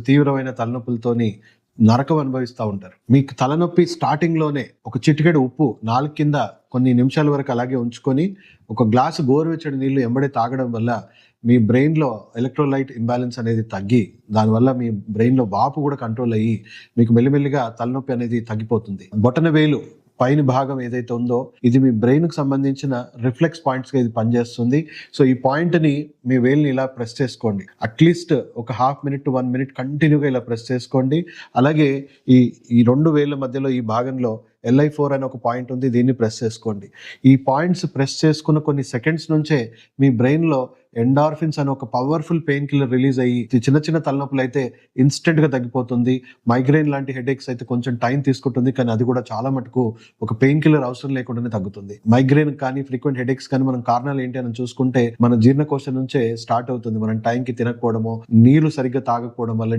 తీవ్రమైన తలనొప్పులతోని నరకం అనుభవిస్తూ ఉంటారు. మీకు తలనొప్పి స్టార్టింగ్లోనే ఒక చిటికెడు ఉప్పు నాలుగు కింద కొన్ని నిమిషాల వరకు అలాగే ఉంచుకొని ఒక గ్లాసు గోరువెచ్చడి నీళ్లు ఎంబడే తాగడం వల్ల మీ బ్రెయిన్లో ఎలక్ట్రోలైట్ ఇంబ్యాలెన్స్ అనేది తగ్గి దానివల్ల మీ బ్రెయిన్లో వాపు కూడా కంట్రోల్ అయ్యి మీకు మెల్లిమెల్లిగా తలనొప్పి అనేది తగ్గిపోతుంది. బొటన వేలు పైన భాగం ఏదైతే ఉందో ఇది మీ బ్రెయిన్కి సంబంధించిన రిఫ్లెక్స్ పాయింట్స్గా ఇది పనిచేస్తుంది. సో ఈ పాయింట్ని మీ వేలుని ఇలా ప్రెస్ చేసుకోండి. అట్లీస్ట్ ఒక హాఫ్ మినిట్ టు 1 మినిట్ కంటిన్యూగా ఇలా ప్రెస్ చేసుకోండి. అలాగే ఈ 2 వేళ్ల మధ్యలో ఈ భాగంలో LI4 అనే ఒక పాయింట్ ఉంది, దీన్ని ప్రెస్ చేసుకోండి. ఈ పాయింట్స్ ప్రెస్ చేసుకున్న కొన్ని సెకండ్స్ నుంచే మీ బ్రెయిన్లో ఎండార్ఫిన్స్ అనే ఒక పవర్ఫుల్ పెయిన్ కిల్లర్ రిలీజ్ అయ్యి చిన్న చిన్న తలనొప్పులు అయితే ఇన్స్టెంట్గా తగ్గిపోతుంది. మైగ్రెయిన్ లాంటి హెడేక్స్ అయితే కొంచెం టైం తీసుకుంటుంది, కానీ అది కూడా చాలా మటుకు ఒక పెయిన్ కిల్లర్ అవసరం లేకుండానే తగ్గుతుంది. మైగ్రెయిన్ కానీ ఫ్రీక్వెంట్ హెడేక్స్ కానీ మనం కారణాలు ఏంటి అని చూసుకుంటే మన జీర్ణకోశం నుంచే స్టార్ట్ అవుతుంది. మనం టైంకి తినకపోవడమో నీళ్లు సరిగ్గా తాగకపోవడం వల్ల